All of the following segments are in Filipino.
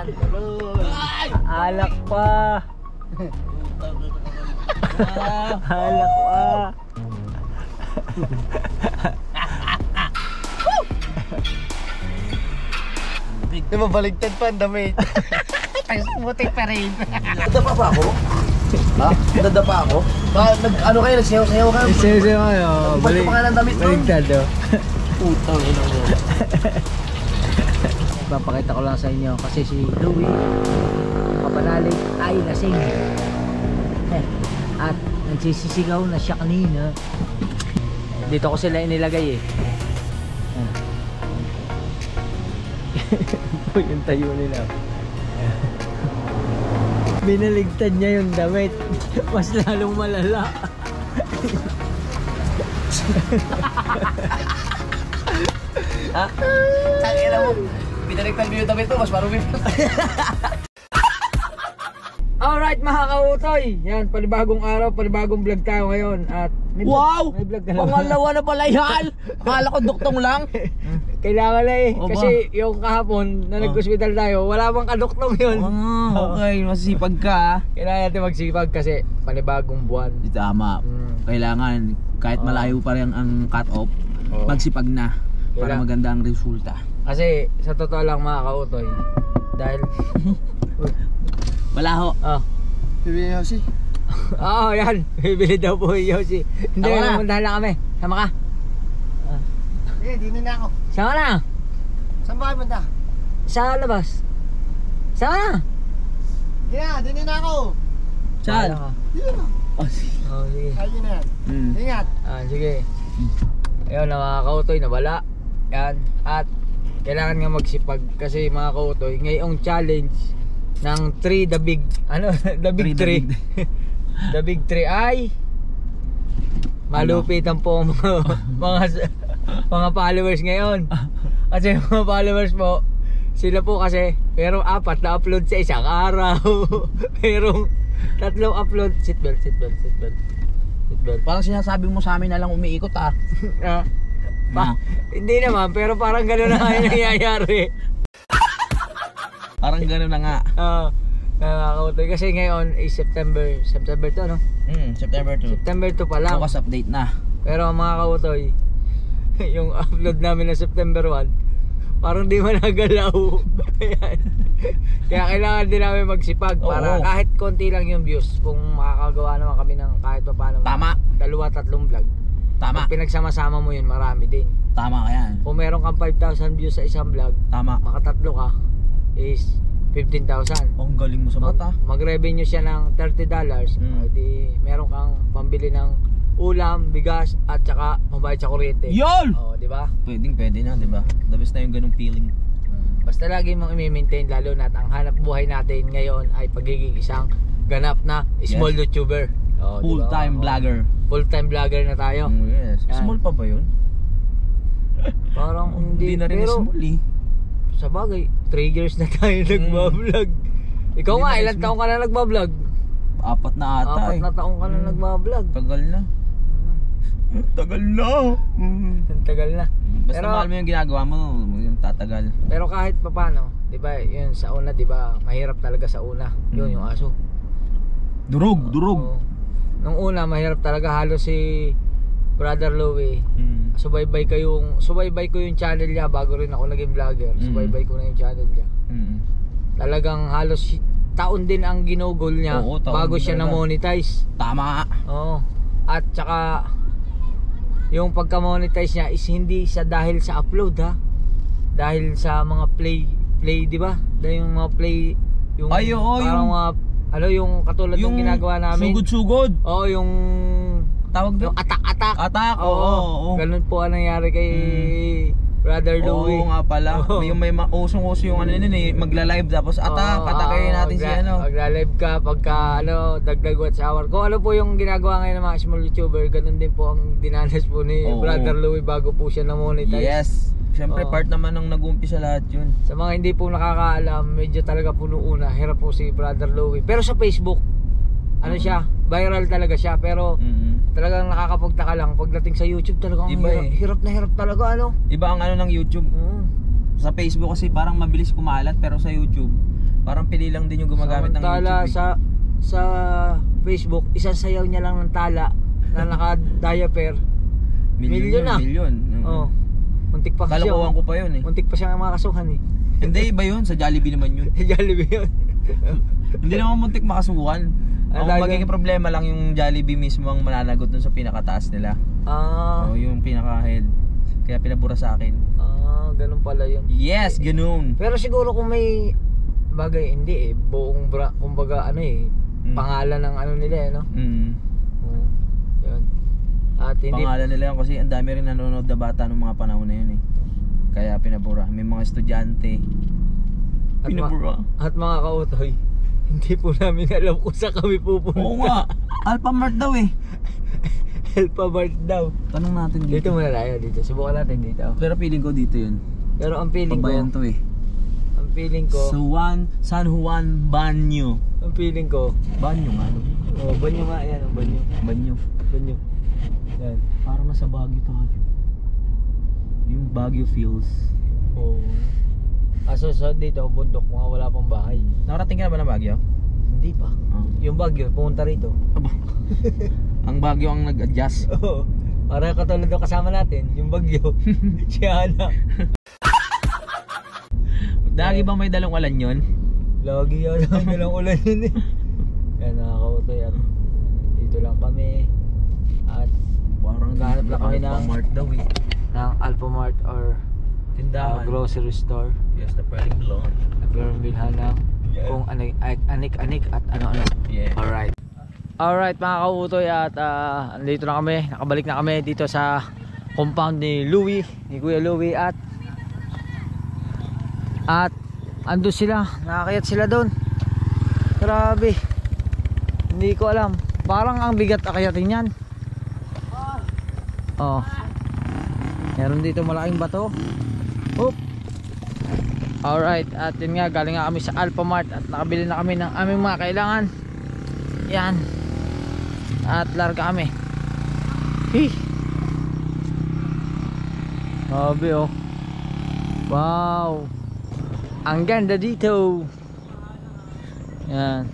Yan, tuloy. Alak pa. Alak pa. Diba baligtad pa ang damit? Putik pa rin. Nadapa pa ako? Ha? Nadapa ako? Ano kayo? Nagsayaw-sayaw kayo? Isa-isa kayo. Balik pa ka ng damit nun. Baligtad oh. Putang ina mo. Papakita ko lang sa inyo kasi si Louie kapanalig ay lasing. At nagsisisigaw na siya kanina. Dito ko sila inilagay eh. Yung tayo nila. Binaligtad niya yung damit. Mas lalong malala. Ha? Tangina mo. Pinaligtad mo yung damit mo, mas marumi pa. Alright mga kautoy. Yan, panibagong araw, panibagong vlog tayo ngayon. At may Wow! may vlog ka na. Pangalawa na pala yan! Akala ko duktong lang. Kailangan na eh. Oba. Kasi yung kahapon na nag-hospital tayo, wala bang kaduktong yun. Okay, masisipag ka. Kailangan natin magsipag kasi panibagong buwan. Tama. Kailangan, kahit malayo pa rin ang cut-off, magsipag na para Kailangan. maganda ang resulta. Kasi sa totoo lang mga kautoy, dahil Wala ho. Bibili niyo si. Oo, yan. Bibili daw po yung Yossi. Hindi, Tama na. pumuntahan lang kami. Sama ka. Sige, dinin na ako. Sama na. Saan ba kayo punta? Sa labas. Sama na. Sige na, dinin na ako. Saan? Bahala ka. Dinin na. Oh, sige. Ayun na yan. Ingat. Sige. Ayun na mga kautoy, nawala. Yan. At kailangan nga magsipag kasi mga kautoy, ngayong challenge ng 3 the big, the big 3. The big 3 ay malupitan po ang mga followers ngayon. Kasi mga followers po, sila po kasi pero 4 na upload sa isang araw. Pero 3 upload. Seatbelt. Parang sinasabi mo sa amin na lang umiikot ah. Hindi naman, pero parang gano'n na nga yung nangyayari. Parang gano'n na nga. Nakakautoy. Kasi ngayon is September to, no? September 2. September 2 pa lang. Bukas update na. Pero mga kautoy, yung upload namin na September 1, parang di man nagalaw. Kaya kailangan din namin magsipag para kahit konti lang yung views. Kung makakagawa naman kami ng kahit pa paano. Tama. 2-3 vlog. Tama. Pag pinagsama-sama mo yun, marami din. Tama ka yan. Kung meron kang 5,000 views sa isang vlog, Tama. makatatlo ka, is 15,000. Ang galing mo sa mata. Mag-revenue siya ng $30. Di meron kang pambili ng ulam, bigas at saka mabayad sa kuryente. Yun! Oh, di ba? Pwede na, di ba? The best na yung ganung feeling. Basta lagi mong i-maintain, lalo na ang hanap buhay natin ngayon ay pagiging isang ganap na small YouTuber. Oh, Full-time vlogger. Full-time vlogger na tayo. Yes. Yan. Small pa ba yun? Parang hindi na rin pero small eh. sa bagay, 3 years na tayo nagbablog. Ikaw Hindi nga, na ilang small. taong ka na nagbablog? 4 na ata 4 na taong ka na nagbablog. Tagal na. Tagal na. Ang tagal na. Basta mahal mo yung ginagawa mo, yung tatagal. Pero kahit papano, 'di ba? Yun sa una, 'di ba? Mahirap talaga sa una. Yun yung aso. Durog. Oo. Nung una, mahirap talaga halos si Brother Louie. Subaybay ko yung channel niya bago rin ako naging vlogger. Subaybay ko na yung channel niya. Talagang halos taon din ang ginugol niya. Oo, taon bago din siya talaga. na-monetize. Tama. Oo. At saka yung pagka-monetize niya is hindi sa dahil sa upload ha. Dahil sa mga play, 'di ba? Dahil yung mga play yung Ay, oo, parang mga yung katulad ng ginagawa namin. Sugod-sugod. Oo, yung Tawag doon? yung atak-atak. Atak, oo. Ganun po ang nangyari kay Brother Louie. Oo nga pala. Oo. Yung may usong-uso yung ano yun eh, magla-live tapos atakayin natin si ano. Magla-live ka pagka dagdag watch hour. Kung ano po yung ginagawa ngayon ng mga small YouTuber, ganun din po ang dinanas po ni Brother Louie bago po siya na-monetize. Yes. Siyempre part naman ng nag-umpisa lahat yun. Sa mga hindi po nakakaalam, medyo talaga puno una, hirap po si Brother Louie. Pero sa Facebook, siya, viral talaga siya, pero talagang nakakapagtaka lang pagdating sa YouTube talagang hirap na hirap talaga Iba ang ano ng YouTube. Sa Facebook kasi parang mabilis kumalat pero sa YouTube Parang pili lang din yung gumagamit ng Samantala YouTube. sa Facebook, isang sayaw niya lang ng tala na naka-diaper. Milyon na. Milyon. Oo. Muntik pa siya. Kalokohan ko pa yun eh. Muntik pa siya makasuhan eh. Hindi, iba yun. Sa Jollibee naman yun. Jollibee yun. Hindi naman muntik makasuhan. Ang Talaga? magiging problema lang yung Jollibee mismo ang mananagot dun sa pinakataas nila. Ah, Yung pinaka-head. Kaya pinabura sa akin. ganun pala yun. Yes, ganun. Pero siguro kung may bagay, hindi eh. Buong kumbaga ano eh. Pangalan ng ano nila eh, no? Oo. Yun. At hindi Pangalan nila yan kasi ang dami rin nanonood na bata nung mga panahon na yun eh. Kaya pinabura. May mga estudyante. Pinabura. At mga kautoy, hindi po namin alam kung saan kami pupunta. Oo nga. Alphamart daw eh. Alphabet daw. Tanong natin dito. Dito muna tayo dito. Subukan natin dito. Pero feeling ko dito yun. Pero ang feeling ko, Pabayan to eh. ang feeling ko, San Juan Banyo. ang feeling ko, Banyo nga no? oh, banyo nga yan, ang banyo. Banyo. Banyo. Yan. Parang nasa Baguio tayo. Yung Baguio feels. Oh. Aso sa dito, bundok, mga wala pang bahay. Nakarating ka na ba ng Baguio? Hindi pa. Yung Baguio, pumunta rito. Aba. Ang Baguio ang nag-adjust. Oo. Para katulad ng kasama natin, yung Baguio. Si Ana. Lagi ba may dalong alan yun? Lagi yan. Lagi lang ulan yun eh. Yan, nakakautoy at dito lang kami. At Parang Gahanap lang kami ng- Alphamart daw eh. ng Alphamart or Tindahan. grocery store. Yes, na pwedeng bilon. Na pwedeng bilhan ng kung anik-anik at ano-ano. Yeah. Alright. Alright mga kautoy at andito na kami. Nakabalik na kami dito sa compound ni Louie, ni Kuya Louie at andun sila. Nakakayat sila doon. Grabe. Hindi ko alam. Parang ang bigat akayatin yan. Oh. Meron dito malaking bato. Oop. Alright, at yun nga, galing nga kami sa Alphamart at nakabili na kami ng aming mga kailangan. Yan. At larga kami. Hih. Sabi oh. Wow. Ang ganda dito. Yan.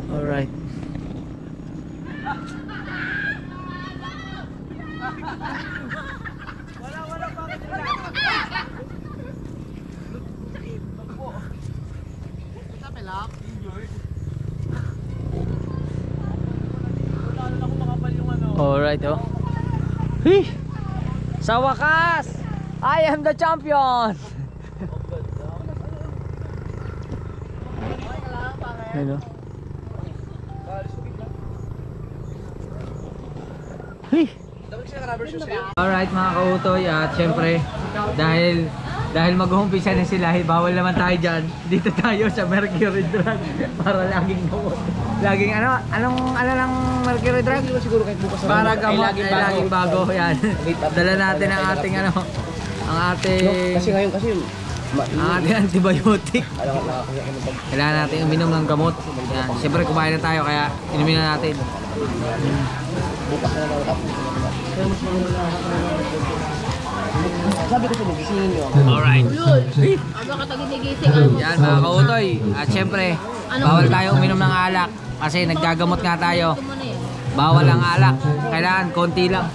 Alright. Alright oh. Hih! Sa wakas, I am the champion. Hello. Hih! Alright mga kautoy at syempre dahil mag-umpisa na sila, bawal naman tayo dyan. Dito tayo sa Mercury Drug para laging gamot. Laging ano lang Mercury Drug? Siguro kahit bukas para gamot ay laging bago. Yan. Dala natin ang ating ang ating Kasi ngayon ang ating antibiotic. Kailangan natin uminom ng gamot. Yan. Siyempre kumain na tayo kaya inumin na natin. bukas na lang tapos. Sabi ko sa magisingin nyo. Alright. Ano ka taginigising? Yan mga kautoy. At syempre, bawal tayo uminom ng alak kasi naggagamot nga tayo. Bawal ang alak. Kailangan konti lang.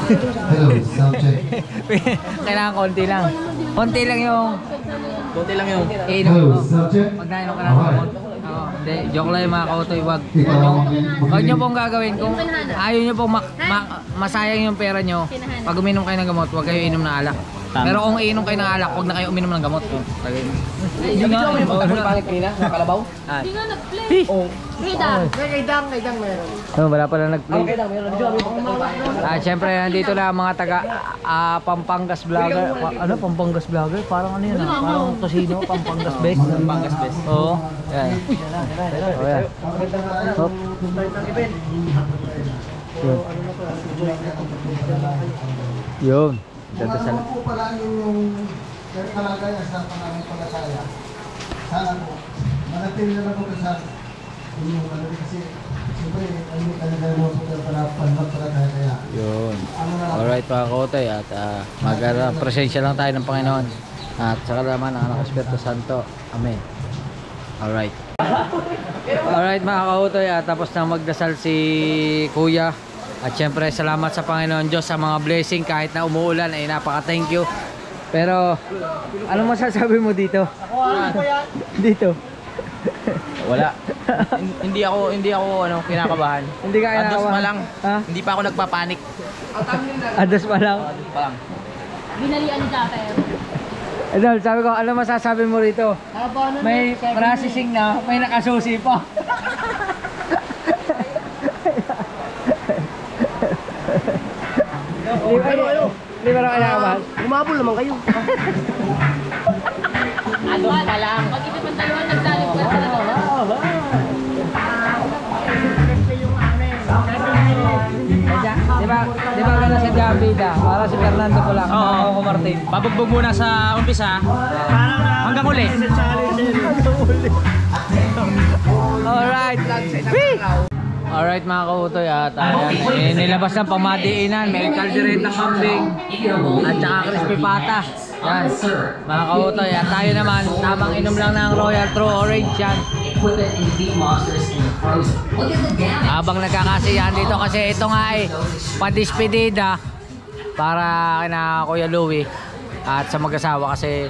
Hello, sound check. Kailangan konti lang. Konti lang yung inom Hello, mo. sound check. Pag nainom ka ng gamot. Hindi, joke lang yung mga kautoy. Huwag nyo pong gagawin. Kung ayaw nyo pong masayang yung pera nyo, pag uminom kayo ng gamot, huwag kayo inom ng alak. Pero kung iinom kayo ng alak, huwag na kayo uminom ng gamot. Hindi nga mo yung pagkakapangit kanina, nakalabaw? Hindi nga nag-play. Oo. Kaydang meron. Wala pala nag-play. Okay lang, meron. Video kami yung pagkakapangit. Siyempre, nandito na ang mga taga Pampangas Vlogger. Ano? Pampangas Vlogger? Parang ano yun? Parang Tosino, Pampangas Best. Pampangas Best. Oo. Yan. O yan. Hop. Yun. Ganda sa Kung po pala yung kalagay sa pangamit pag-asaya, sana po, manatili na po sa inyong kasi siyempre, ano talaga mo po para panagpagkakaya kaya. Yun. Ano na lang, Alright mga kotoy at presensya lang tayo ng Panginoon. At saka naman ang anak Espiritu Santo. Amen. Alright. Alright mga kautoy, tapos na magdasal si Kuya. At syempre salamat sa Panginoon Diyos sa mga blessing kahit na umuulan ay napaka thank you. Pero ano masasabi mo dito? Dito. Wala. hindi ako kinakabahan. Hindi ka kinakabahan? Ados pa lang. Ha? Hindi pa ako nagpapanik. Ados pa lang? Ados pa lang. Binalian ni Japper. Idol, sabi ko, ano masasabi mo rito? May processing na, may nakasusi pa. Di ba lang kinakabahan? Umabol naman kayo. Ano pa lang? Pag ito pang dalawa nagdalip ka talaga. Di ba gano'n si Jambida? Para si Fernando ko lang. Oo. Ako Martin. Babugbog muna sa umpisa. Hanggang uli. Alright. Alright mga kautoy, at ayan, nilabas ng pamadiinan, may kalderetang kambing at saka crispy pata. Yan, mga kautoy, at tayo naman, tamang inom lang ng Royal True Orange yan. Habang nagkakasiyahan dito kasi ito nga ay padispedida para kina Kuya Louie at sa mag-asawa kasi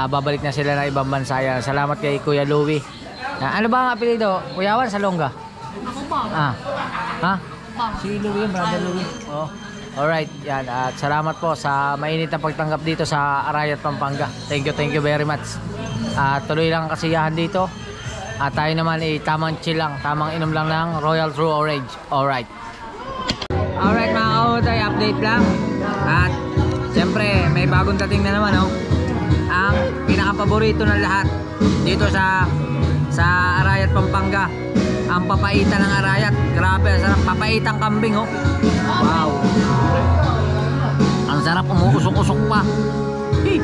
babalik na sila na ibang bansa yan. Salamat kay Kuya Louie. Ano ba ang apelido? Kuyawan Salonga? Ako pa. Ha? Si Louie, brother Louie. Oh. Alright, yan. At salamat po sa mainit na pagtanggap dito sa Arayat, Pampanga. Thank you very much. At tuloy lang ang kasiyahan dito. At tayo naman ay tamang chill lang, tamang inom lang ng Royal True Orange. Alright. Alright mga kautoy, update lang. At siyempre, may bagong dating na naman, oh. Ang pinaka-paborito ng lahat dito sa Arayat, Pampanga. Ang papaitan ng Arayat. Grabe, ang sarap. Papaitang kambing, oh. Wow. Ang sarap, umuusok-usok pa. Hey.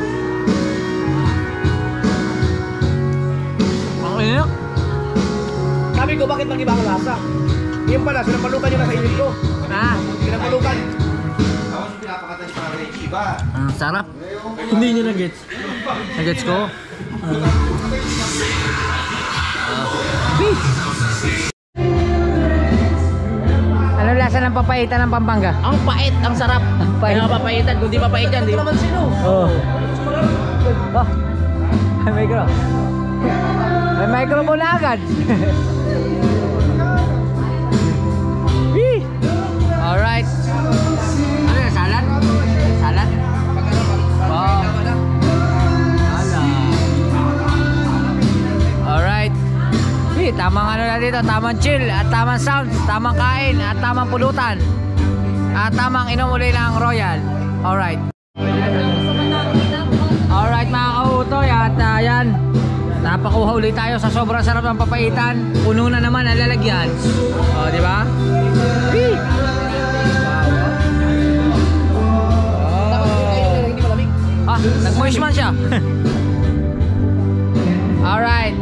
Ang inak. Sabi ko, bakit nag-iba ang lasa? Yung pala, sinapalukan yung nasa init ko. Ah, Sinapalukan. ang sarap. Hindi nyo na-gets. Na-gets ko? Ano lasa ng papaitan ng Pampanga? Ang pait, ang sarap. Pait. Kaya papaitan, kung di papait yan, di naman sino. Oh. Oh. May micro. May microphone na agad. Alright. Ano yan? Salad? Salad? Wow. Alright. Tamang ano na dito, tamang chill at tamang sound, tamang kain at tamang pulutan at tamang inom uli ng Royal. Alright. Alright mga kautoy, at yan, napakuha ulit tayo sa sobrang sarap ng papaitan. Puno na naman ang lalagyan. O, di ba? Ah, nag-moist man siya. Alright.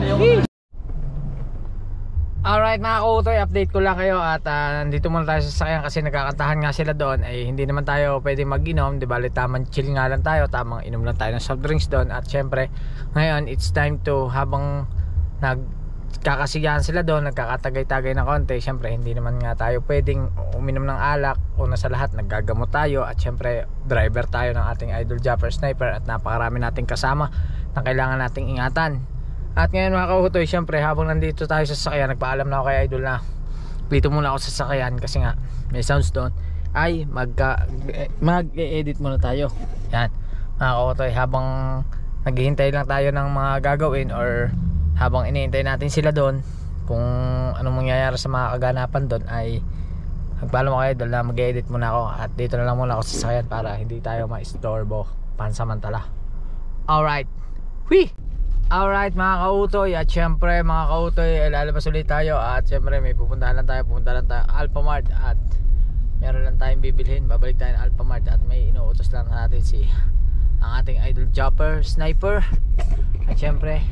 Alright mga kautoy, update ko lang kayo at nandito muna tayo sa sasakyan kasi nagkakantahan nga sila doon. Ay hindi naman tayo pwede mag-inom, di ba? Tamang chill nga lang tayo, tamang inom lang tayo ng soft drinks doon. At syempre ngayon it's time to, habang nagkakasiyahan sila doon, nagkakatagay-tagay na konti, syempre hindi naman nga tayo pwedeng uminom ng alak. Una sa lahat, naggagamot tayo at syempre driver tayo ng ating idol Japper Sniper at napakarami nating kasama na kailangan nating ingatan. At ngayon mga kautoy, syempre habang nandito tayo sa sasakyan, nagpaalam na ako kay idol na pito muna ako sa sasakyan kasi nga may sounds doon, ay mag-e-edit muna tayo. Yan mga kautoy, habang naghihintay lang tayo ng mga gagawin or habang iniintay natin sila doon kung anong mangyayari sa mga kaganapan doon, ay nagpaalam ako kay idol na mag-e-edit muna ako at dito na lang muna ako sa sasakyan para hindi tayo ma-istorbo pansamantala. Alright. Whee! Alright mga kautoy, at syempre mga kautoy, lalabas ulit tayo at syempre may pupunta lang tayo Alphamart at meron lang tayong bibilhin. Babalik tayo ng Alphamart at may inuutos lang natin ang ating idol Japper Sniper. At syempre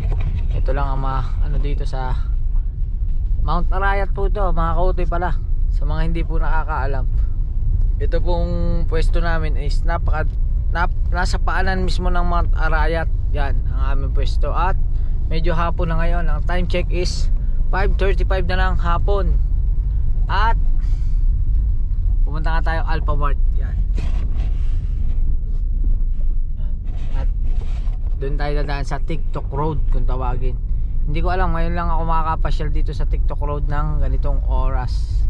ito lang ang ano dito sa Mount Arayat po ito mga kautoy pala, sa mga hindi po nakakaalam. Ito pong pwesto namin is napaka nasa paanan mismo ng Mount Arayat. Yan ang aming pwesto. At medyo hapon na ngayon. Ang time check is 5:35 na lang hapon. At pumunta nga tayo Alphamart. Yan. At doon tayo dadaan sa TikTok Road kung tawagin. Hindi ko alam, ngayon lang ako makakapasyal dito sa TikTok Road ng ganitong oras.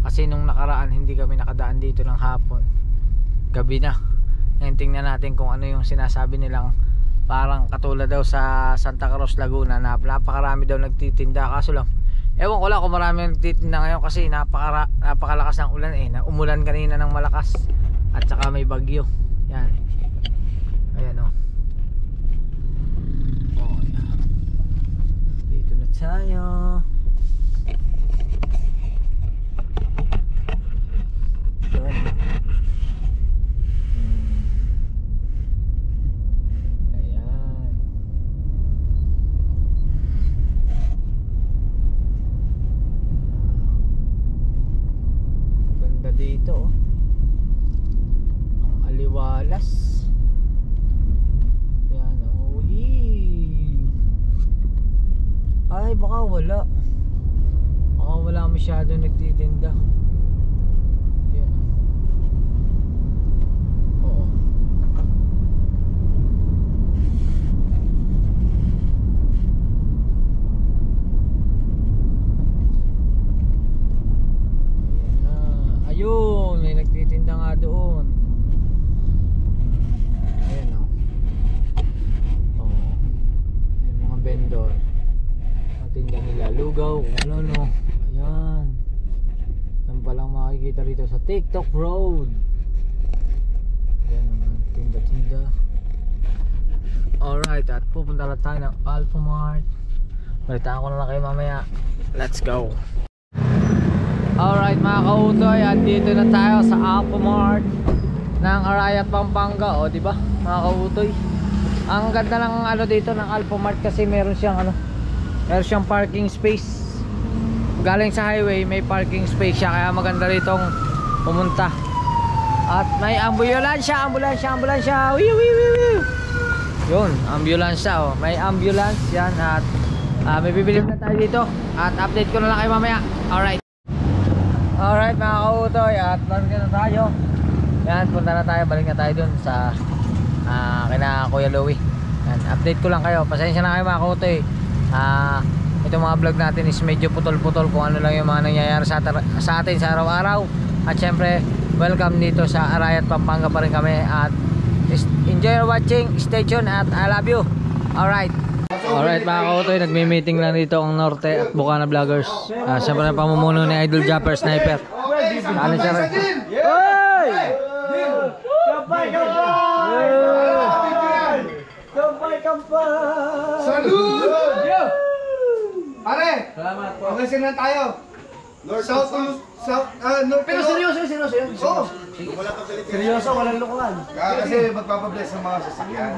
Kasi nung nakaraan hindi kami nakadaan dito ng hapon. Gabi na. Ngayon tingnan natin kung ano yung sinasabi nilang parang katulad daw sa Santa Cruz, Laguna na napakarami daw nagtitinda. Kaso lang, ewan ko lang kung marami nagtitinda ngayon kasi napakalakas ng ulan eh. Umulan kanina ng malakas at saka may bagyo. Yan. Ayan o. Dito na tayo. Dito ang aliwalas. Yan, oh, ay baka wala masyado nagtitinda. Yan. Oo. Ayun, may nagtitinda nga doon. Ayan o. May mga vendor. Matinda nila lugaw, ano. Ayan. Yan palang makikita rito sa TikTok Road. Ayan naman, tinda-tinda. Alright, at pupunta lang tayo ng Alphamart. Balitaan ko na lang kayo mamaya. Let's go. Alright mga kautoy, andito na tayo sa Alphamart ng Arayat, Pampanga. O diba mga kautoy, ang ganda ng ano dito ng Alphamart kasi meron siyang parking space. Galing sa highway may parking space siya, kaya maganda ritong pumunta. At may ambulansya. Yun, ambulansya oh. May ambulance yan. At may bibili na tayo dito. At update ko na lang kayo mamaya. Alright mga kautoy, at balik na tayo. Yan, punta na tayo, balik na tayo dun sa kina Kuya Louie. Yan, update ko lang kayo, pasensya na kayo mga kautoy. Itong mga vlog natin is medyo putol-putol kung ano lang yung mga nangyayari sa atin sa araw-araw. At syempre, welcome dito sa Arayat, Pampanga pa rin kami. At enjoy watching, stay tuned at I love you. Alright mga kautoy, nagmi-meeting lang dito ang Norte at Bukana Vloggers. Siyempre na pamumuno ni Idol Japper Sniper. Ano siya rin? Hoy! Kampay! Salud! Pare! Salamat po. Magasin na tayo. South, North. Pero seryoso yun. Oo. Seryoso, walang lukuhan. Kasi magpapabless ng mga sasakyan.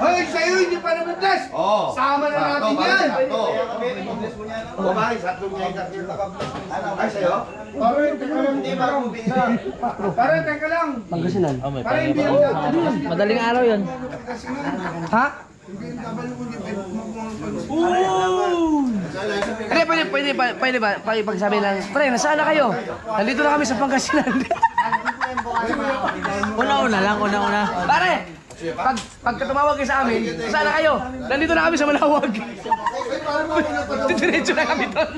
Hoy, sa'yo hindi pa naman-bless! Oo. Sama na natin yan! Sakto. Babae, sakto niya yung ay, sa'yo? Hindi ba kumubinsa? Parang, teka lang. Pangasinan. Parang hindi yan natin. Madaling araw yun. Ha? Pwede ba pagsabi lang, pre, nasaan na kayo? Nandito na kami sa Pangasinan. Una lang. Pare, pagka tumawag kayo sa amin, nasaan na kayo? Nandito na kami sa Malawag. Diretso na kami doon.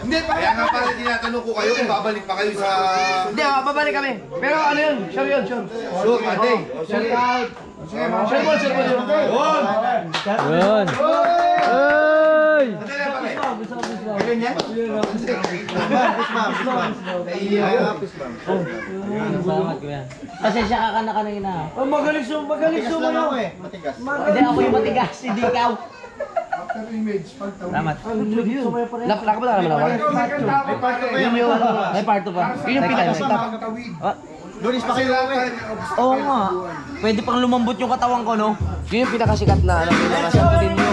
Hindi, kaya nga pala tinatanong ko kayo kung babalik pa kayo sa... Hindi, babalik kami. Pero ano yun? Sure yun. Sure, ate. Sure out. Yun. Hey! Ganyan? Pasensya ka na kanina. Magaling sumo na. Hindi ako yung matigas, hindi ikaw. Salamat. Laka ba naman ako? May part 2 pa. Yun yung pinaka-stop. Lunis pa kayo Oo nga. Pwede pang lumambot yung katawan ko, no? Yun yung pinakasikat na alam mo na Santo Niño.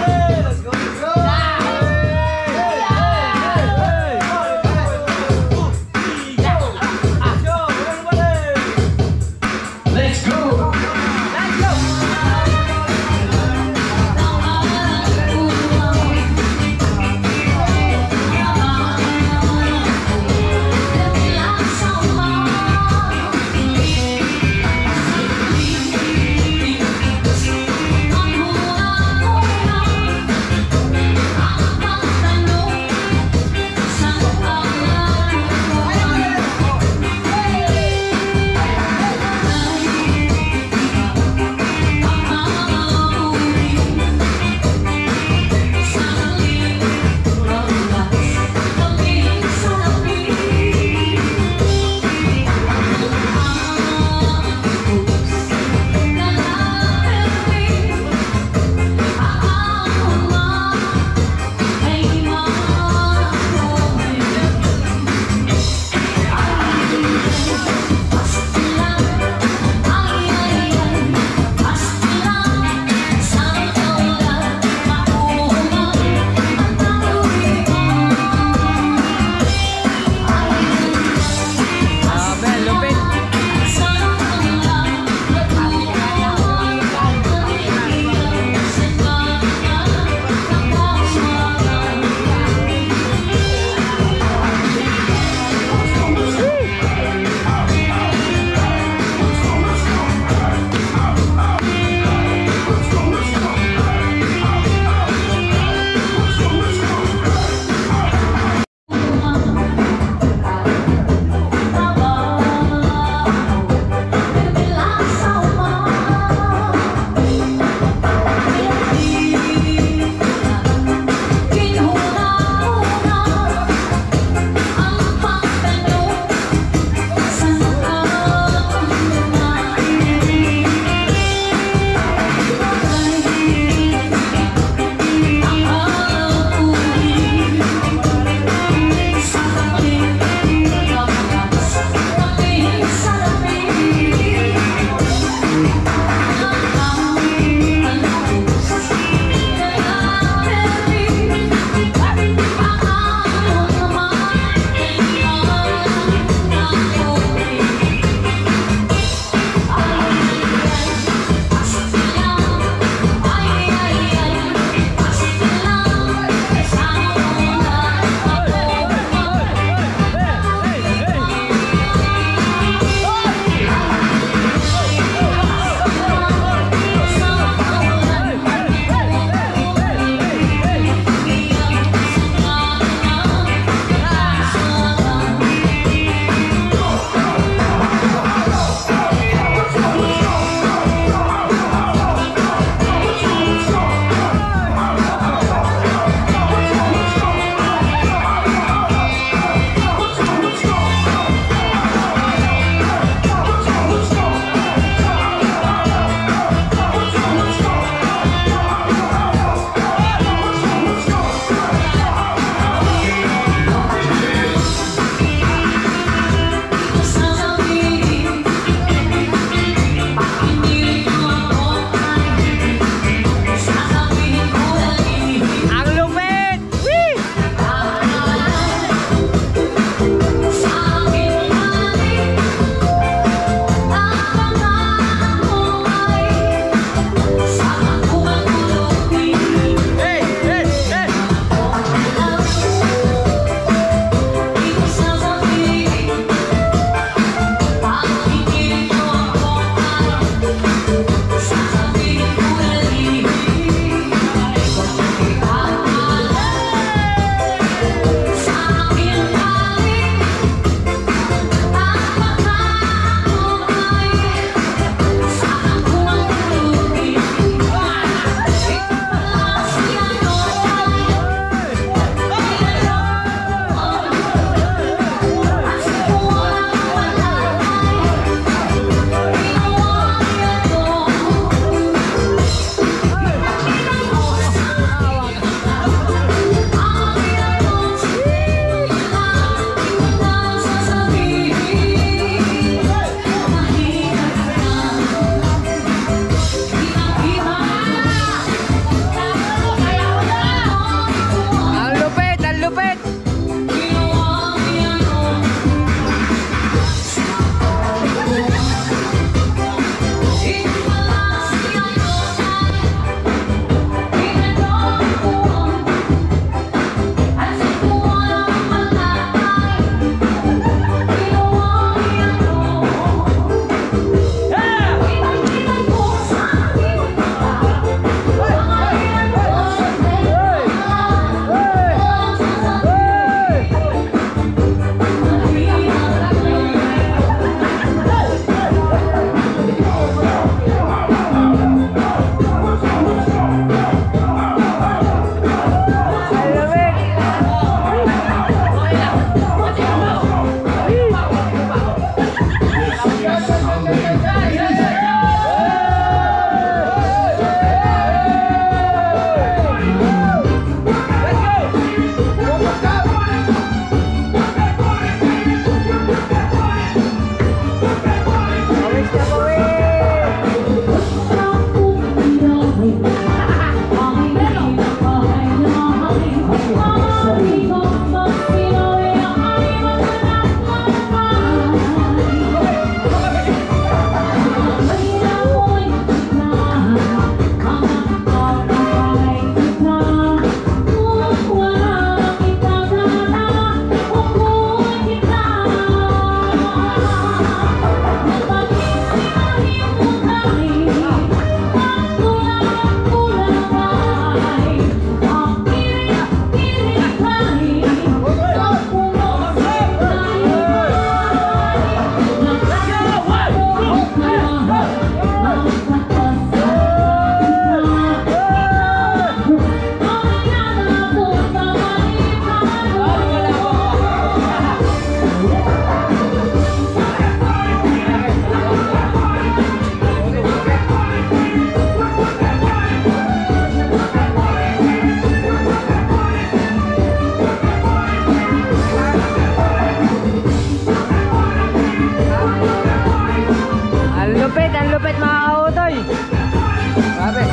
Grabe.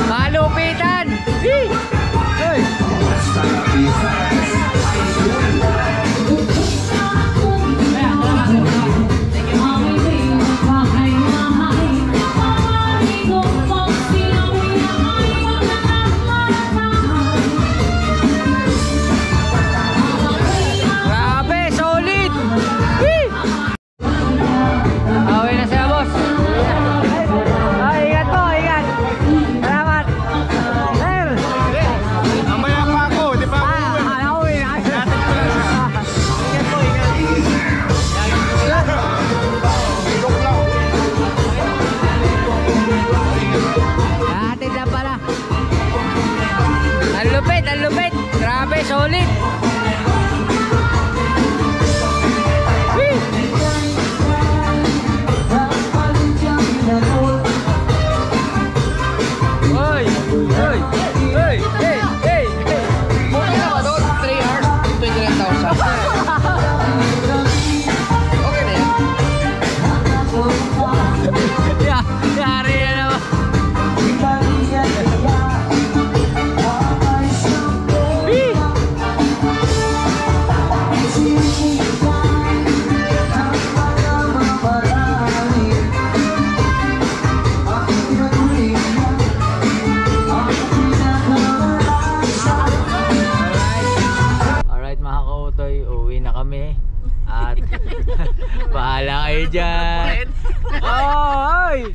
Malupitan! Hey! Hey! Grabe, solid! Hey! Okay na siya, boss. Ay, ingat po, ingat. Salamat. Sir. Mamaya pa ako, di pa ako uwi. Uwi na. Ingat po, ingat. Hatid lang pala. Ang lupit, ang lupit. Grabe, solid. Whee! Oy! Oy! Oy! Hey! Hey! Hey! Okay na ba doon? 3 hours, 29,000. Okay na yan. Yari na naman. Whee! Alright mga kautoy, uwi na kami. At bahala kayo dyan. Oh, oy!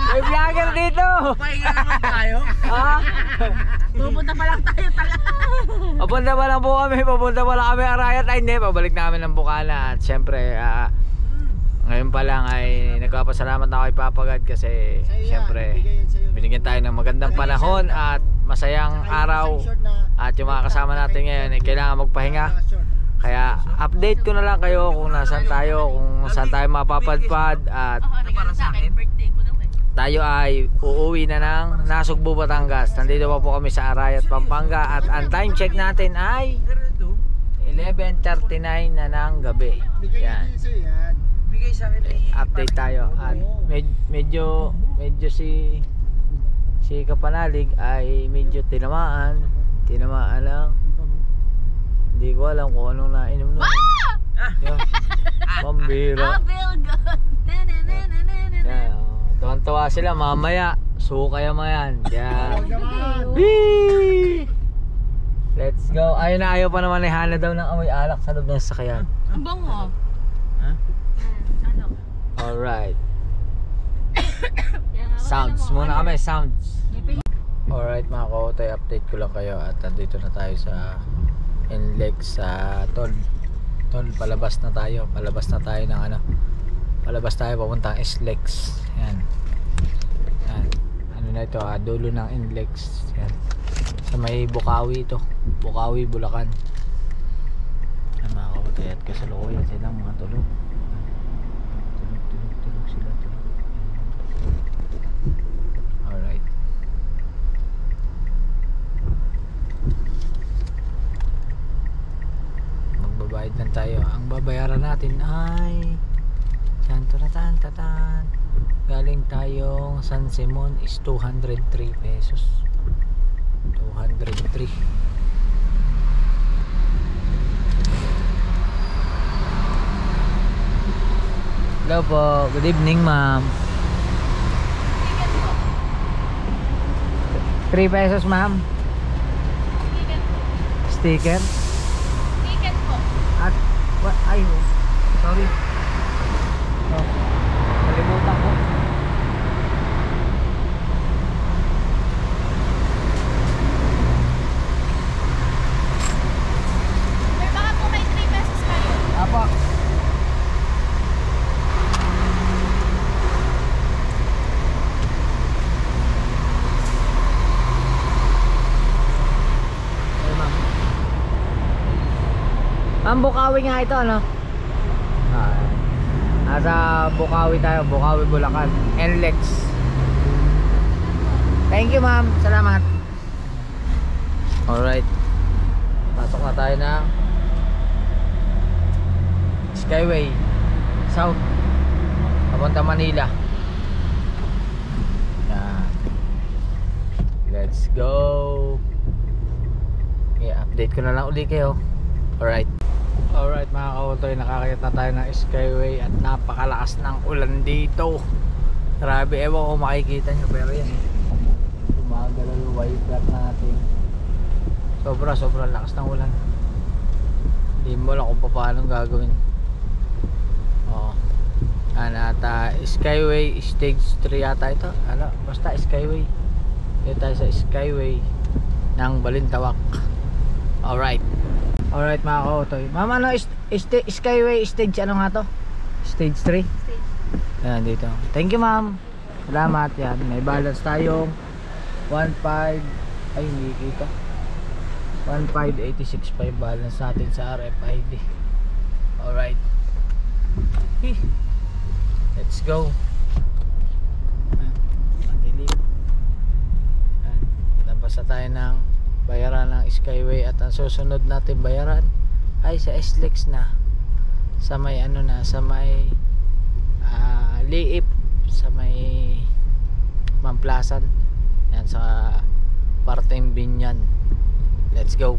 May vlogger dito! Pahinga naman tayo. Ha? Pupunta pa lang tayo taga. Papunta pa lang po kami, papunta pa lang kami Arayat. Ay hindi, pabalik namin ng Bukana. At syempre, ngayon pa lang ay nagpapasalamat ako kay Papa God kasi syempre binigyan tayo ng magandang panahon at masayang araw. At yung mga kasama natin ngayon ay kailangan magpahinga. Kaya update ko na lang kayo kung nasaan tayo, kung saan tayo mapapadpad. At Para sa akin, birthday ko daw eh. tayo ay uuwi na ng Nasugbu, Batangas. Nandito pa po kami sa Arayat, Pampanga. At ang time check natin ay 11:39 na ng gabi. Yan. Bigay sa akin eh. Update tayo. At medyo si Kapanalig ay medyo tinamaan lang. Hindi ko alam kung anong nainom nun. Yan. Pambira. Yan. Tuwan-tuwa sila mamaya. Suka yung mga yan. Yan. Whee! Let's go. Ayaw na ayaw pa naman ni Hana daw ng amoy alak sa loob ng sasakyan. Ang bango. Ha? Ano? Alright. Sounds muna kami, sounds. Alright mga kautoy, update ko lang kayo. At nandito na tayo sa NLEX sa Tol. Palabas na tayo ng ano. Palabas tayo papuntang SLEX. Yan. Yan. Ano na ito, dulo ng NLEX. Yan. Sa may Bukawi ito. Bukawi, Bulacan. Yan mga kautoy, at kasalukuyan silang mga tulog. Tulog sila, tulog. Alright. Magbabayad lang tayo. Ang babayaran natin ay tan. Galing tayong San Simon is 203 pesos. 203. Hello po. Good evening, ma'am. 3 pesos, ma'am. Sticker. Ticket po. At what? Ay, sorry. Oh, nalimutan ko. May baka po may 3 pesos kayo. Apa? Ay, ma'am. Ma'am, Bukawi nga ito, ano? Nasa Bukawi tayo, Bukawi, Bulacan. NLEX. Thank you, ma'am. Salamat. Alright. Pasok na tayo ng Skyway South papunta Manila. Yan. Let's go. Okay, update ko na lang uli kayo. Alright. Alright mga kautoy, nakakita tayo ng Skyway at napakalakas ng ulan dito. Grabe, ewan ko makikita nyo pero yan. Gumagalaw yung wiper natin. Sobrang lakas ng ulan. Hindi mo alam kung paano gagawin. Ata Skyway stage 3 yata ito. Basta Skyway. Dito tayo sa Skyway ng Balintawak. Alright mga kautoy. Mama, ano Skyway stage ano nga to? Stage 3? Ayan dito. Thank you ma'am. Salamat. Yan, may balance tayong 1.5. Ay hindi kita. 1.586.5 balance natin sa RFID. Alright. Let's go. Madilim. Labas na tayo ng bayaran ng Skyway at ang susunod natin bayaran ay sa SLEX na. Sa may ano na, sa may Liip, sa may Mamplasan. Yan sa parteng Binyan. Let's go.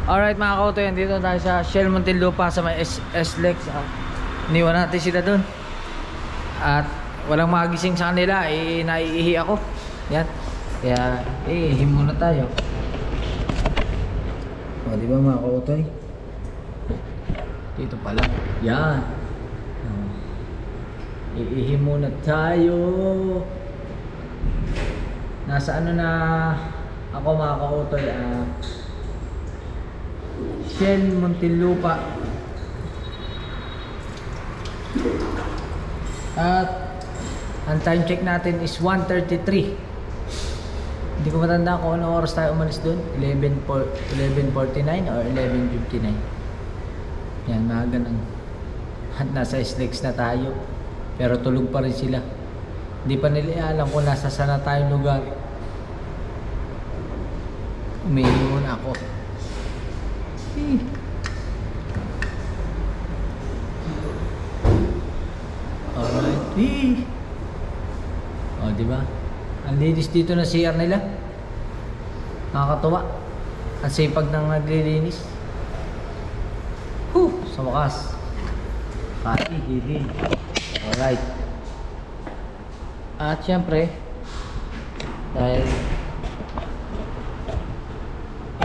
Alright mga kautoy, dito tayo sa Shell Muntinlupa sa may SLEX. Iniwan natin sila dun. At walang magising sa kanila, naiihi ako. Yan. Kaya iihi muna tayo. O diba mga kautoy? Dito pala. Yan. Iihi muna tayo. Nasa ano na ako mga kautoy, Shell Muntinlupa. At ang time check natin is 1:33. Hindi ko matanda kung ano oras tayo umalis doon. 11:49 or 11:59. Yan, mga ganun. At nasa SLEX na tayo. Pero tulog pa rin sila. Hindi pa nila alam kung nasa sana tayong lugar. Umihi muna ako. Alright. O, diba? Ang linis dito na CR nila. Nakakatuwa. Ang sipag ng naglilinis. Sa wakas. Alright. At syempre, dahil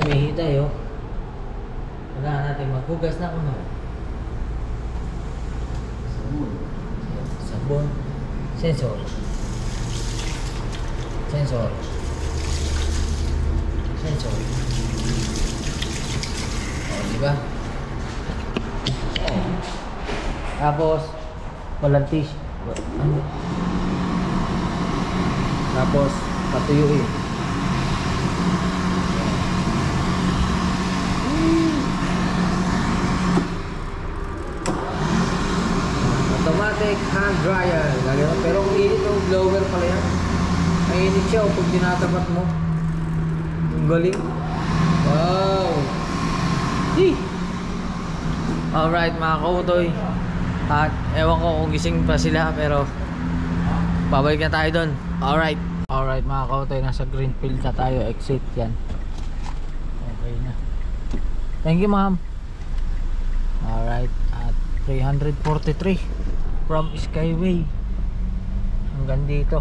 umihi tayo, kailangan natin maghugas na uno. Sabon. Sensor. O, diba? Tapos walang tissue. Tapos patuyuin. Automatic hand dryer. Pero kung init yung blower pala yan. Mainit siya pag tinatapat mo. Ang galing. Wow. Alright mga kautoy. At ewan ko kung gising pa sila pero babalik na tayo doon. Alright mga kautoy, nasa Greenfield na tayo. Exit yan. Okay na. Thank you ma'am. Alright. At 343 from Skyway hanggang dito.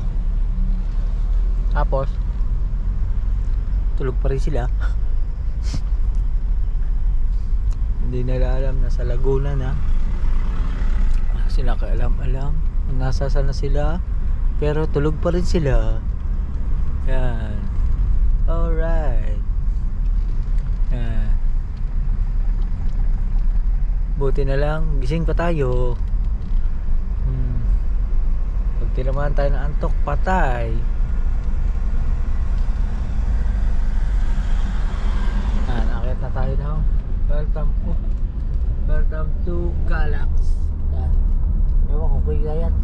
Tapos tulog pa rin sila. Hindi nila alam, nasa Laguna na. Sila kaalam-alam nasa sana sila, pero tulog pa rin sila. Yan. Alright. Yan. Buti na lang gising pa tayo. Pag tinamaan tayo ng antok, patay. Akit na tayo na. Welcome to Galax. Yan. Ewan kung kuya yan.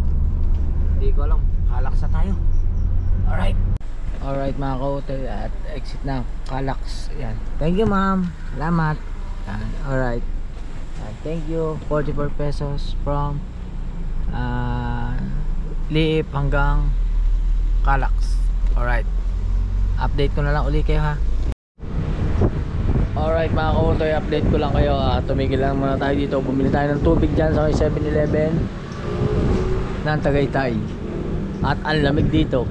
Hindi ko alam. Galax na tayo. Alright mga kautoy, at exit na Galax. Yan. Thank you ma'am. Salamat. Yan. Alright. Thank you. 44 pesos from Liip hanggang Galax. Alright. update ko na lang uli kayo ha. Alright mga kautoy, update ko lang kayo. Tumigil lang muna tayo dito. Bumili tayo ng tubig dyan sa 7-Eleven ng Tagaytay. At ang lamig dito.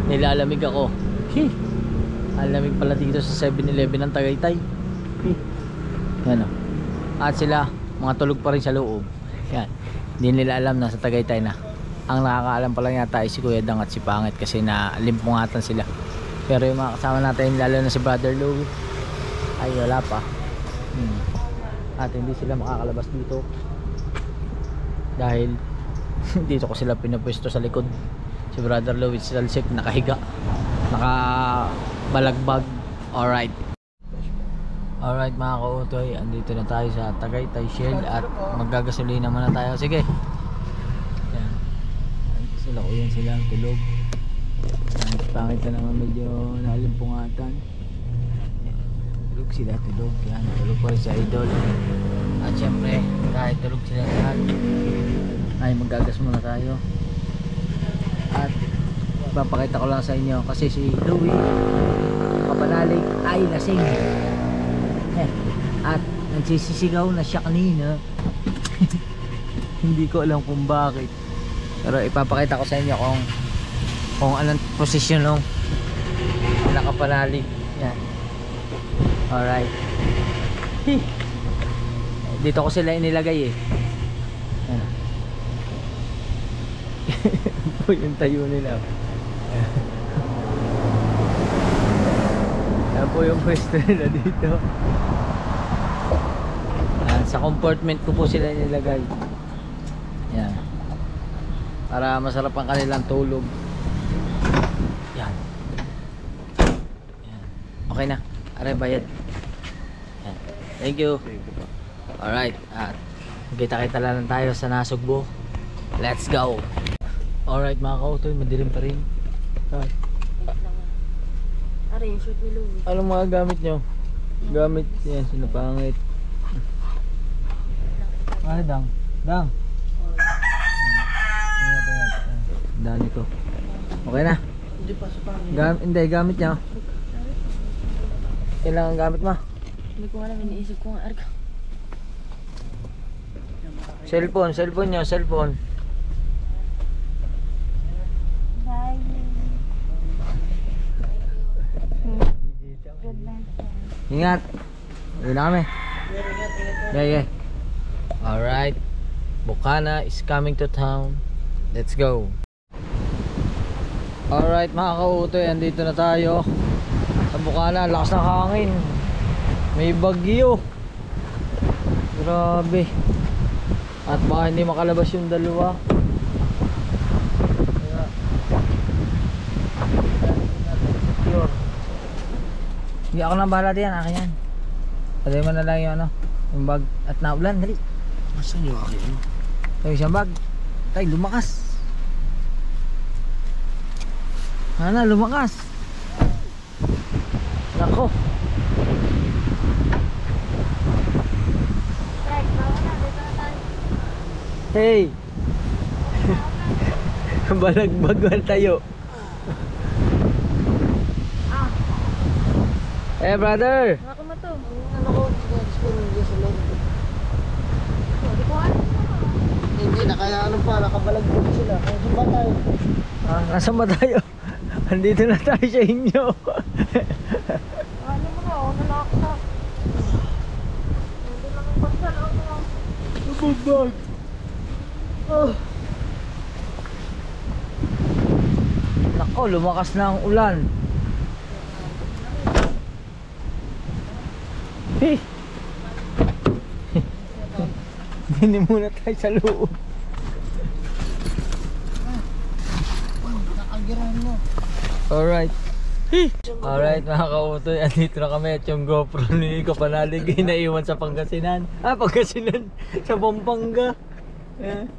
Nilalamig ako. Ang lamig pala dito sa 7-Eleven ng Tagaytay. Yan o. At sila, mga tulog pa rin sa loob. Yan. Hindi nila alam na sa Tagaytay na. Ang nakakaalam pa lang yata ay si Kuya Dang at si Pangit kasi nalimpungatan sila. Pero yung mga kasama natin, lalo na si Brother Louie, ay wala pa. At hindi sila makakalabas dito dahil dito ko sila pinapwesto sa likod. Si Brother Louie si Salsik nakahiga, nakabalagbag. Alright mga kautoy, andito na tayo sa Tagaytay Shell at maggagasolina muna tayo. Sige. Yan. Sila ko yan sila tulog. Pangit na naman medyo nalimpungatan. Tulog sila, tulog. Yan, tulog pa rin sa idol. At syempre, kahit tulog sila lahat, ay maggagas muna tayo. At papakita ko lang sa inyo kasi si Louie Kapanalig ay lasing. At nagsisisigaw na siya kanina. Hindi ko alam kung bakit. Pero ipapakita ko sa inyo kung anong posisyon ng Kapanalig. Yan. Alright. Dito ko sila inilagay eh. Yan. Po yung tayo nila. Yan po yung pwesto nila dito. Sa compartment ko po sila inilagay. Yan. Para masarap ang kanilang tulog. Yan. Yan. Okay na. Aray, bayad. Yan. Thank you. Alright. At kita-kita lang tayo sa Nasugbo. Let's go. Alright mga kautoy, madilim pa rin. Aray, yung shoot ni Louie. Anong mga gamit nyo? Gamit yan, sinapangit. Ay, Dang. Dani ko. Okay na. Hindi, gamit niya. Kailangan gamit mo. Hindi ko alam, iniisip ko nga arka. Cellphone niya, cellphone. Ingat. Uwi na kami. Yeah. Alright. Bukana is coming to town. Let's go. Alright mga kautoy, andito na tayo sa Bukana. Lakas ng hangin. May bagyo. Grabe. At baka hindi makalabas yung dalawa. Hindi ako nang bahala diyan, akin yan. Pwede mo na lang yung yung bag at naulan, dali. Saan yung akin? Tayo siyang bag. Tay, lumakas. Lumakas. Nako. Hey. Balagbag tayo. Eh, brother. Ako mo to. Ano ko, disponible sa loob. Hindi ko alam. Hindi na kaya ano pa, nakabalagbog sila. Kaya saan ba tayo? Nasaan ba tayo? Andito na tayo sa inyo. Ano mo na, nalak na. Hindi lang ang pagsal. Bubag. Nako, lumakas na ang ulan. Hey. Hindi muna tayo sa loob. Alright. Alright mga kautoy, andito na kami at yung GoPro ni Kapanalig ay naiwan sa Pangasinan. Pangasinan sa Pampanga. Ayan,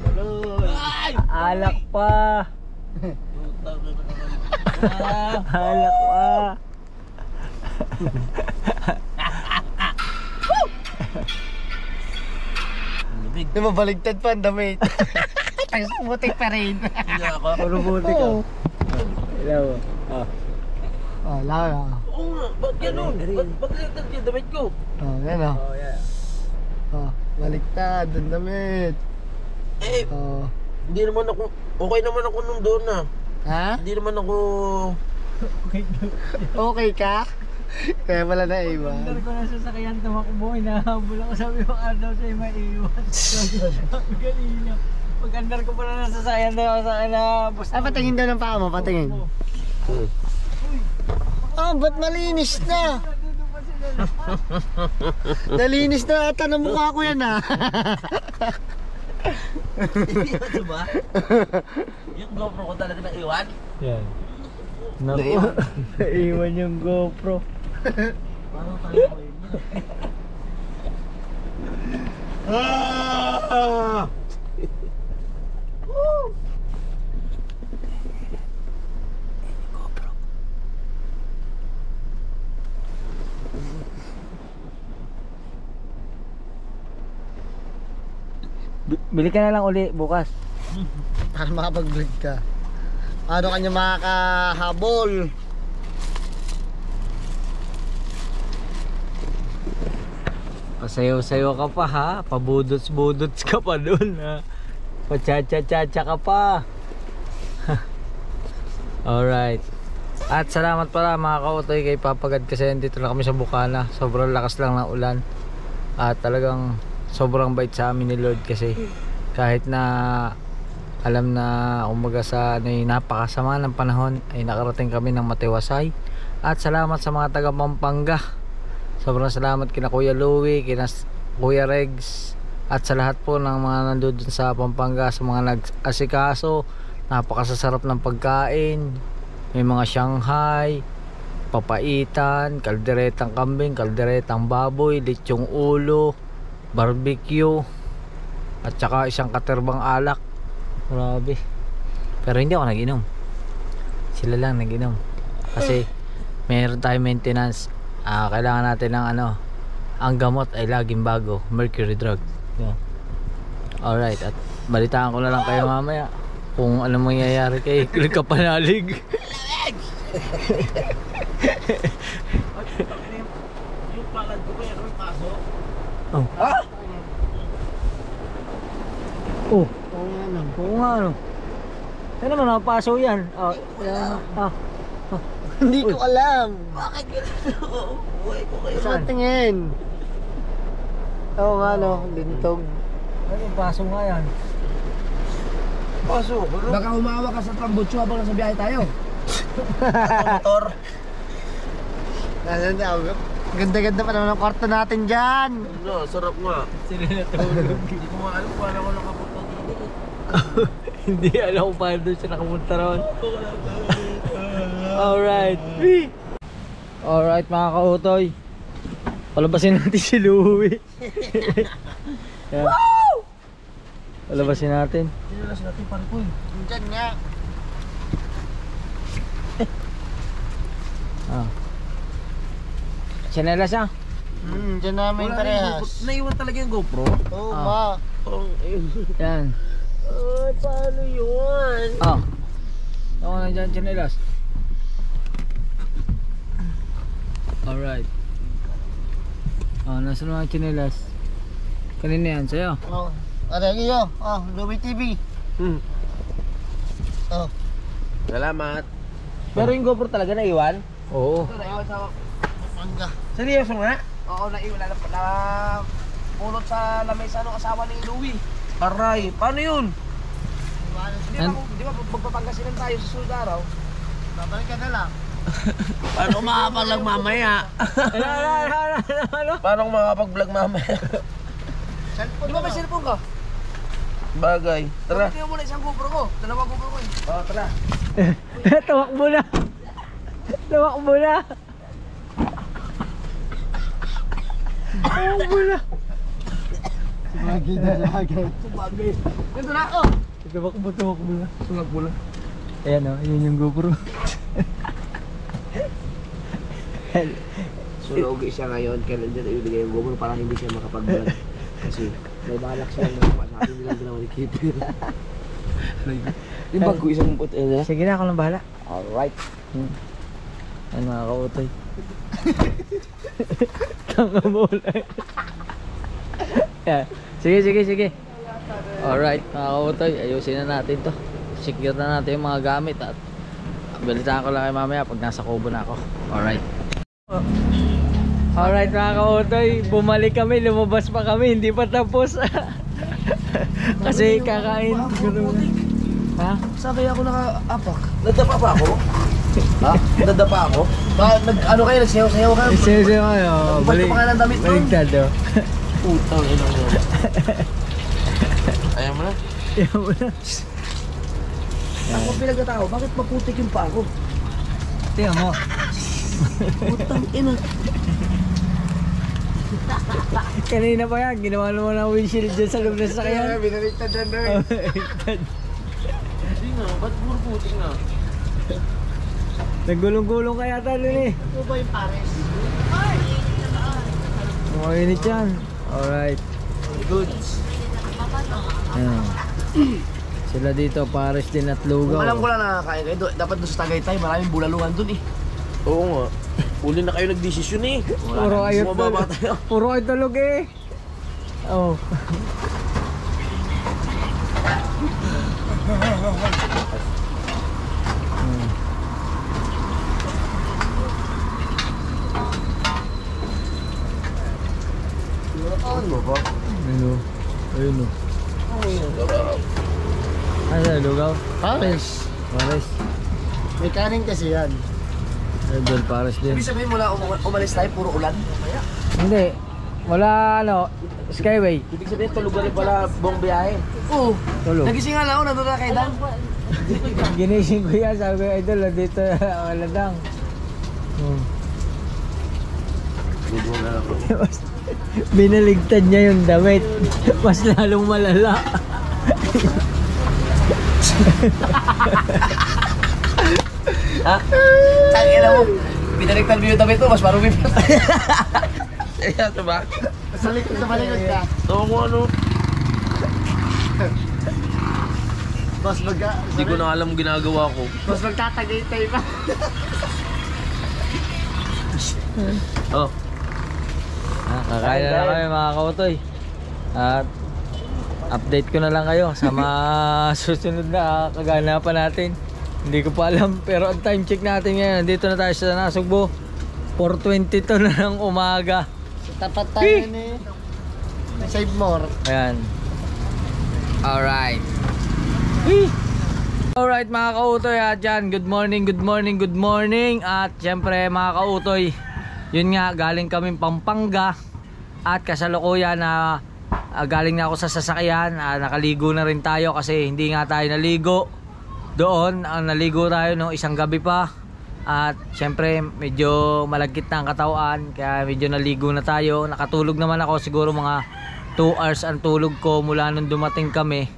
tuloy. Alak pa. Alak pa. Di ba baligtad pa ang damit? Butik pa rin. Hindi ako. Puro butik ka. Ilaw. Oh. Oh, lawa. Oo nga, ba't ganun? Ba't ligtad yung damit ko? Oh, yan oh. Oh, yeah. Oh, baliktad, ang damit. Eh, Oh. hindi naman ako, okay naman ako nung doon na. Ha? Hindi naman ako... Okay ka? Kaya wala na iwan. Under ko na sasakyan, tumakbo, hinahabol ako, sabi ko, daw sa'yo maiiwan. Sabi kanina, pag under ko pala na sasakyan na sa akin na basta. Ah, patingin daw ng paa mo, patingin. Ah, ba't malinis na? Nalinis na ata ng mukha ko yan ah. Diba? Yung GoPro ko talaga na iwan. Yan. Naku, naiwan yung GoPro. Bili ka na lang uli bukas. Para makapag-vlog ka. Paano kanya makakahabol? Pasayaw-sayaw ka pa ha, pabudots-budots ka pa dun ha. Pacha-cha-cha-cha ka pa. Alright. At salamat pala mga kautoy kay Papagad kasi dito na kami sa Bukana. Sobrang lakas lang ng ulan. At talagang sobrang bait sa amin ni Lord kasi kahit na alam na umaga sa napakasama ng panahon ay nakarating kami ng matiwasay. At salamat sa mga taga Pampanga. Sobrang salamat kina Kuya Louie, kina Kuya Regs at sa lahat po ng mga nandun sa Pampanga, sa mga nag-asikaso. Napakasasarap ng pagkain. May mga Shanghai, papaitan, kalderetang kambing, kalderetang baboy, lechong ulo, barbecue at saka isang katerbang alak. Grabe. Pero hindi ako nag-inom. Sila lang nag-inom. Kasi mayroon tayong maintenance. Kailangan natin ng ang gamot ay laging bago, mercury drug. Yeah. Alright, at balitaan ko na lang kayo mamaya kung ano mangyayari kay Kapanalig. Yung palad ko yan, may paso. Oh. Ah! Oh. Oo nga ano. Ano naman napaso yan? Hindi ko alam. Bakit ganito? Uy, ko kayo. Saan tingin? Oo nga no, lintog. Ano paso nga yan? Paso, ano? Baka humawa ka sa tambutso habang nasa biyahe tayo. Motor. Ganda-ganda pa naman ang kwarto natin dyan. Ano, sarap nga. Sila natulog. Hindi ko nga alam kung ano ko nakapunta dito. Hindi alam kung paano doon siya nakapunta ron. Alright. Alright mga kautoy. Palabasin natin si Louie. Yan. Palabasin natin. Sinalas natin parikoy. Dyan nga. Sinelas ah. Dyan namin parehas. Naiwan talaga yung GoPro? Oo ma. Yan. Ay, paano yun? Ako na dyan sinelas. Alright. Nasa mga chinelas. Kanina yan, sa'yo. Oh, ada iyo. Oh, Louie TV. Oh. Salamat. Pero yung GoPro talaga naiwan? Oo. Naiwan sa Mangga. Seryoso nga? Oo, naiwan na pulot sa lamesa ng asawa ni Louie. Aray, paano yun? Di ba magpapagkasinan tayo sa sunod araw? Babalik ka na lang. Paano makapag-vlog mamaya? Ano? Paano makapag-vlog mamaya? Cellphone Di ba may cellphone ka? Bagay. Tara. Tingnan mo na isang GoPro ko. Dalawang GoPro ko eh. Oh, tara. Tawakbo na. Tawakbo na. Tawakbo na. Bagay na bagay. Sabagay. Ganito na ako. Tawakbo na. Sungag mo na. Ayan o, yun yung GoPro. Sulogi siya ngayon. Kailan dyan ibigay yung GoPro para hindi siya makapag-vlog. Kasi may balak siya na sa akin nilang ginawa ni Keeper. Yung bag ko isang Sige na, ako lang bahala. Alright. Ano mga kautoy? Tanga mo lang. Yeah. Sige. Alright mga kautoy, ayusin na natin to. Secure na natin yung mga gamit at balitaan ko lang kay mamaya pag nasa kubo na ako. Alright. Alright mga kautoy, bumalik kami, lumabas pa kami, hindi pa tapos. Kasi kakain. Ha? Saan kaya ako naka-apak? Nadapa pa ako? Ha? Nadapa ako? Ano kayo? Nagsayaw-sayaw kayo? Sayo kayo. Ba't pa ka ng damit nun? Baligtad o. Putang ina mo. Ayaw mo na? Ayaw mo na. Ako pinagkatao, bakit maputik yung pa ako? Tingnan mo. Putang ina. Kanina pa yan, ginawa naman ng windshield dyan sa loob na sakyan. Binaliktad na rin. Hindi nga, ba't puro putik na? Naggulong-gulong kaya tayo eh. Ito ba yung pares? Mainit yan. Alright. Goods. Ayan. Sila dito, pares din at Kung lugaw. alam ko lang nakakain kayo, dapat doon sa Tagaytay, maraming bulaluhan doon eh. Oo nga. Uli na kayo nagdesisyon eh. Puro kayo Bumababa tayo. Puro kayo tulog eh. Oh. Ano ba? Ano? Ayun o. Ano na, lugaw? Pares. Pares. May kanin kasi yan. Idol, pares din. Ibig sabihin mula umalis tayo, puro ulan? Hindi. Wala ano, Skyway. Ibig sabihin tulugan rin pala buong biyahe? Oo. Tulog. Nagising nga lang ako, nandun na kay Dan. Ginising ko yan, sabi ko, idol, dito wala dang. Luluhan na lang bro. Binaligtad niya yung damit. Mas lalong malala. Ha? Tangin na mo. Binaliktad mo yung damit mo, mas marumi pa. Kaya ito ba? Sa likod sa malikod ka. Oo mo ano. Mas magka... Hindi ko na alam ginagawa ko. Mas magtatagaytay pa. Oh. Kakain na lang kami mga kautoy. At update ko na lang kayo sa mga susunod na kaganapan natin. Hindi ko pa alam pero ang time check natin ngayon, dito na tayo sa Nasugbo. 4:22 na ng umaga. Tapat tayo ni... Save more. Ayan. Alright. Alright mga kautoy at dyan, good morning. At syempre mga kautoy, yun nga, galing kami Pampanga. At kasalukuyan na galing na ako sa sasakyan. Nakaligo na rin tayo kasi hindi nga tayo naligo doon. Naligo tayo no, isang gabi pa. At syempre medyo malagkit na ang katawan, kaya medyo naligo na tayo. Nakatulog naman ako, siguro mga 2 hours ang tulog ko mula nung dumating kami.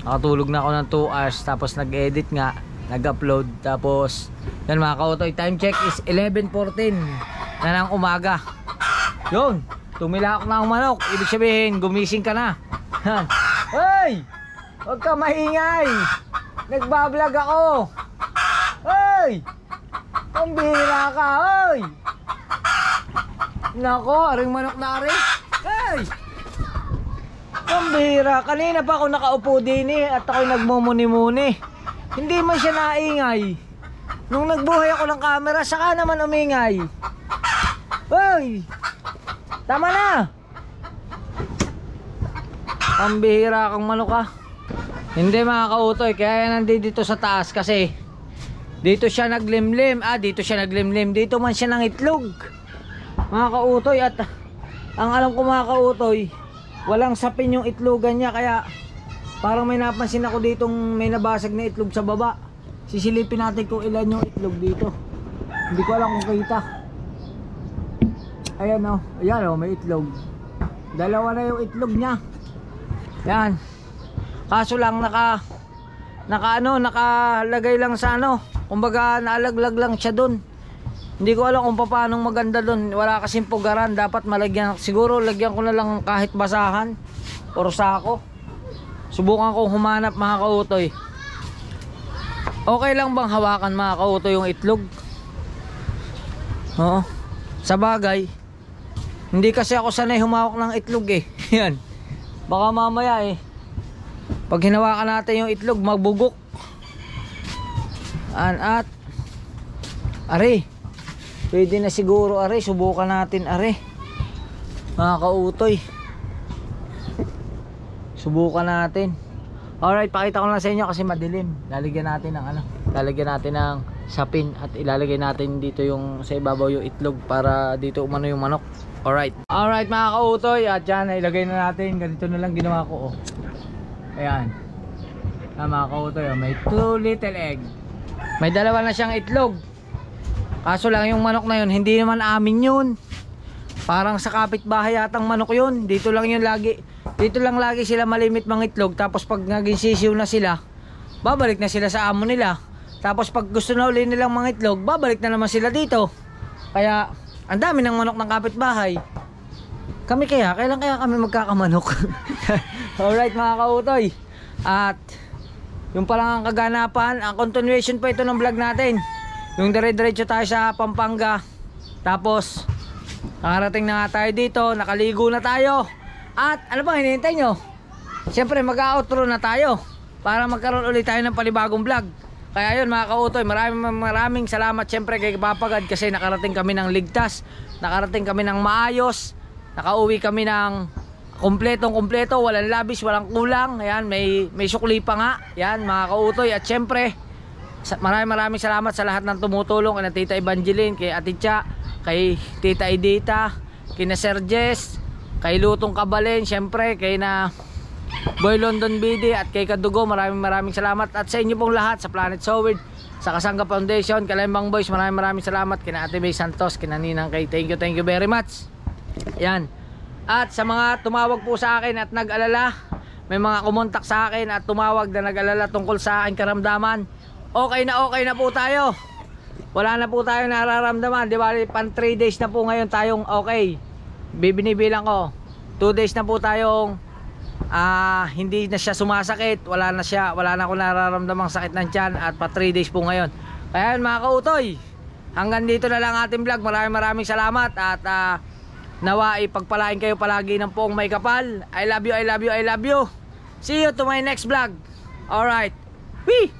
Nakatulog na ako ng 2 hours, tapos nag-edit nga, nag-upload. Tapos yan mga kautoy, time check is 11:14 na ng umaga. Yun, tumila ako ng manok, ibig sabihin gumising ka na. Hey, huwag ka maingay, nagbablog ako. Hey, pambihira ka, hey. Nako, aring manok na aring. Hey, pambihira, kanina pa ako nakaupo din eh, at ako'y nagmumuni-muni. Hindi man siya naingay. Nung nagbuhay ako ng camera, saka naman umingay. Hoy, tama na. Pambihira kang manok ka. Hindi mga kautoy, kaya nandito sa taas kasi dito siya naglimlim. Dito siya naglimlim. Dito man siya ng itlog. Mga kautoy, at ang alam ko mga kautoy, walang sapin yung itlogan niya, kaya parang may napansin ako ditong may nabasag na itlog sa baba. Sisilipin natin kung ilan yung itlog dito. Hindi ko alam kung kita. Ayan o, ayan o, may itlog. Dalawa na yung itlog niya. Yan. Kaso lang nakalagay lang sa ano, kumbaga naalaglag lang siya dun. Hindi ko alam kung paano maganda dun. Wala kasing pugaran, dapat malagyan. Siguro lagyan ko na lang kahit basahan or sako. Subukan kong humanap mga kautoy. Okay lang bang hawakan mga kautoy yung itlog? Oo. Sa bagay, hindi kasi ako sanay humawak ng itlog eh. Yan. Baka mamaya eh, pag hinawakan natin yung itlog, magbugok. At are, pwede na siguro are, subukan natin are. Mga kautoy, subukan natin. Alright, pakita ko lang sa inyo kasi madilim. Lalagyan natin ng lalagyan natin ng sapin at ilalagay natin dito yung sa ibabaw yung itlog para dito umano yung manok. Alright mga kautoy, at yan, ilagay na natin. Ganito na lang ginawa ko oh. Ayan. Mga kautoy, may 2 little egg. May 2 na siyang itlog. Kaso lang yung manok na yun, hindi naman amin yun. Parang sa kapitbahay yatang manok yun. Dito lang lagi sila malimit mga itlog. Tapos pag naging sisiw na sila, babalik na sila sa amo nila. Tapos pag gusto na uli nilang mga itlog, babalik na naman sila dito. Kaya ang dami ng manok ng kapitbahay. Kailan kaya kami magkakamanok? Alright mga kautoy. At yung palang ang kaganapan, ang continuation pa ito ng vlog natin. Yung dire-diretso tayo sa Pampanga. Tapos nakarating na nga tayo dito, nakaligo na tayo. At ano bang hinihintay nyo? Siyempre mag-outro na tayo para magkaroon ulit tayo ng panibagong vlog. Kaya yun mga kautoy, maraming salamat siyempre kay Papagad kasi nakarating kami ng ligtas, nakarating kami ng maayos, nakauwi kami ng kumpleto, walang labis, walang kulang. Ayan, may sukli pa nga. Yan mga kautoy, at siyempre maraming salamat sa lahat ng tumutulong, kay Tita Evangeline, kay Ate Cha, kay Tita Edita, kay na Sir Jess, kay Lutong Kabalen, siyempre kay na Boy London BD at kay Kadugo. Maraming salamat, at sa inyo pong lahat sa Planet Soward, sa Kasangga Foundation, Kalembang Boys, maraming salamat, kina Ate May Santos, kina Ninang kay, thank you very much. Yan. At sa mga tumawag po sa akin at nag-alala, may mga kumontak sa akin at tumawag na nag-alala tungkol sa aking karamdaman, okay na po tayo. Wala na po tayo nararamdaman, di ba? Pan 3 days na po ngayon tayong okay. Binibilang ko 2 days na po tayong hindi na siya sumasakit, wala na ako nararamdamang sakit ng tiyan, at pa 3 days po ngayon. Kaya mga kautoy, hanggang dito na lang ating vlog. Maraming salamat, at nawa ipagpalain kayo palagi ng poong may kapal. I love you. See you to my next vlog. Alright, wee!